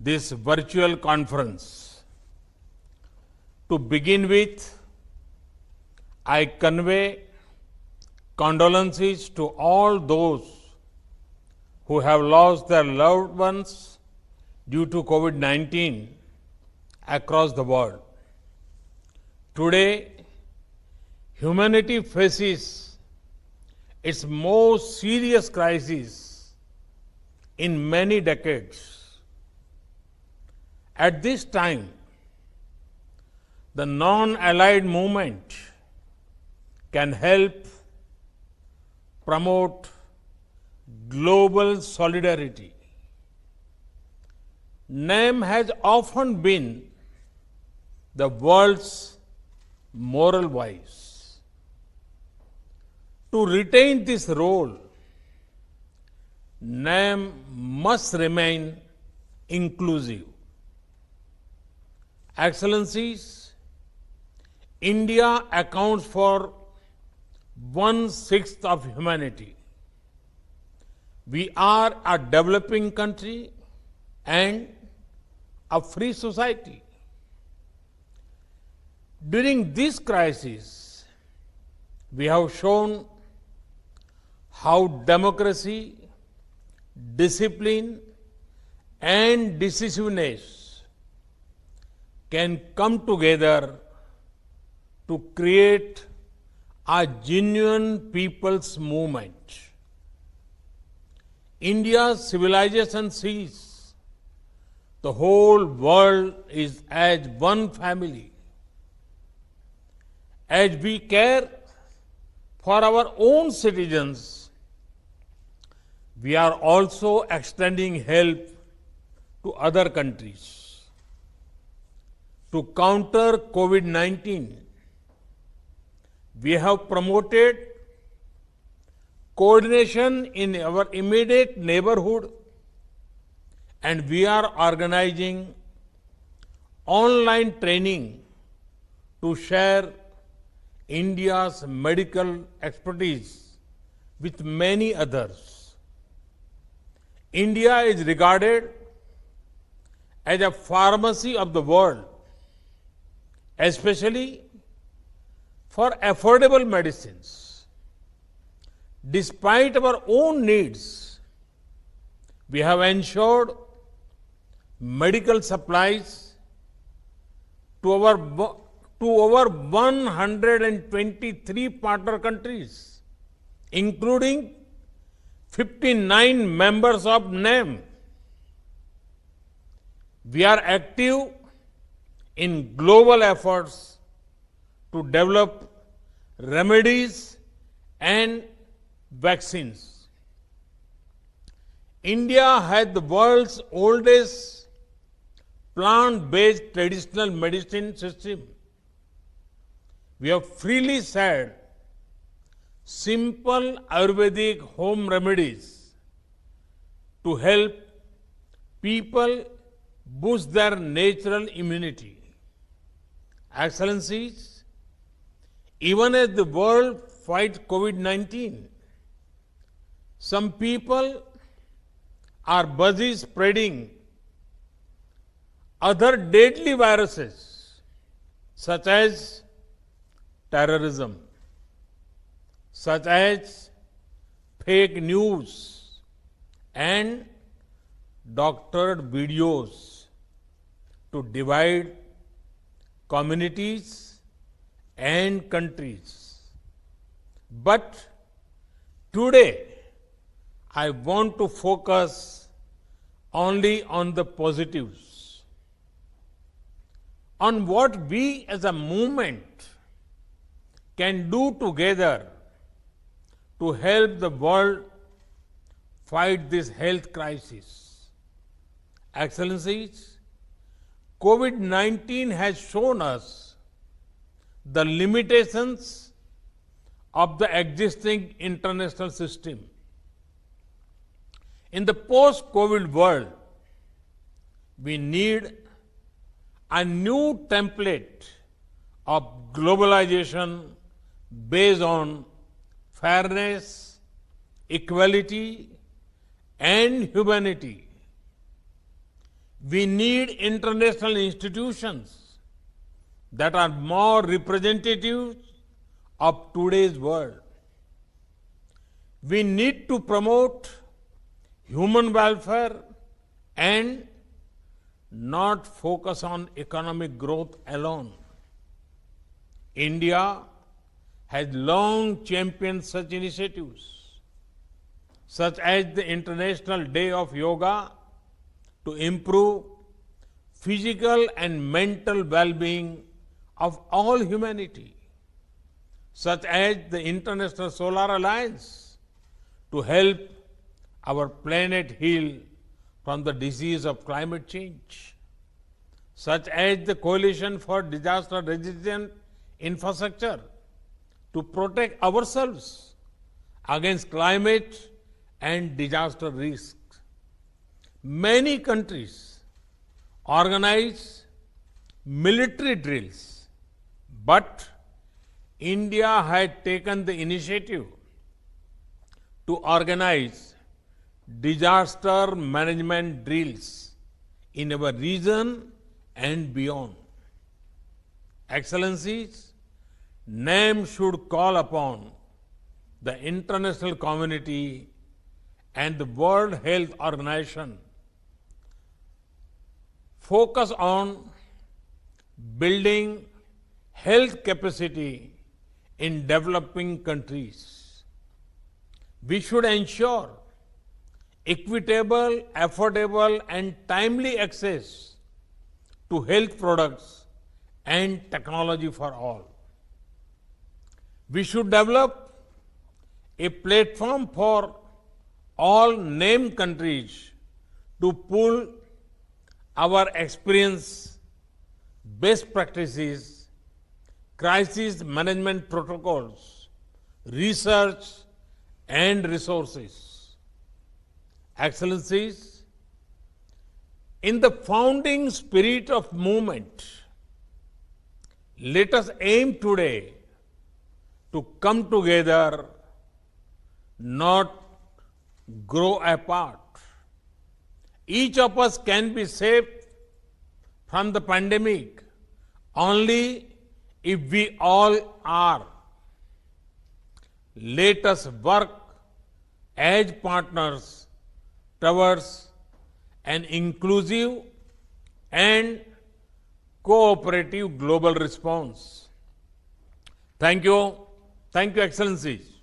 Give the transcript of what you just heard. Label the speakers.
Speaker 1: this virtual conference. To begin with, I convey condolences to all those who have lost their loved ones due to COVID-19 across the world. Today, humanity faces its most serious crisis in many decades. At this time, the non-allied movement can help promote global solidarity. NAM has often been the world's moral voice. To retain this role, NAM must remain inclusive. Excellencies, India accounts for 1/6 of humanity. We are a developing country and a free society. During this crisis, we have shown how democracy, discipline, and decisiveness can come together to create a genuine people's movement. India's civilization sees the whole world is as one family. As we care for our own citizens, we are also extending help to other countries. To counter COVID-19, we have promoted coordination in our immediate neighborhood, and we are organizing online training to share India's medical expertise with many others. India is regarded as a pharmacy of the world, especially for affordable medicines. Despite our own needs, we have ensured medical supplies to over 123 partner countries, including 59 members of NAM. We are active in global efforts to develop remedies and vaccines. India has the world's oldest plant-based traditional medicine system. We have freely shared simple Ayurvedic home remedies to help people boost their natural immunity. Excellencies, even as the world fights COVID-19, some people are busy spreading other deadly viruses such as terrorism, such as fake news and doctored videos to divide communities and countries. But today, I want to focus only on the positives, on what we as a movement can do together to help the world fight this health crisis. Excellencies, COVID-19 has shown us the limitations of the existing international system. In the post-COVID world, we need a new template of globalization based on fairness, equality, and humanity. We need international institutions that are more representative of today's world. We need to promote human welfare and not focus on economic growth alone. India has long championed such initiatives, such as the International Day of Yoga to improve physical and mental well-being of all humanity, such as the International Solar Alliance to help our planet heal from the disease of climate change, such as the Coalition for Disaster Resistant Infrastructure to protect ourselves against climate and disaster risks. Many countries organize military drills, but India had taken the initiative to organize disaster management drills in our region and beyond. Excellencies, NAM should call upon the international community and the World Health Organization focus on building health capacity in developing countries. We should ensure equitable, affordable, and timely access to health products and technology for all. We should develop a platform for all named countries to pool our experience, best practices, crisis management protocols, research, and resources. Excellencies, in the founding spirit of movement, let us aim today to come together, not grow apart. Each of us can be saved from the pandemic only if we all are. Let us work as partners towards an inclusive and cooperative global response. Thank you. Thank you, Excellencies.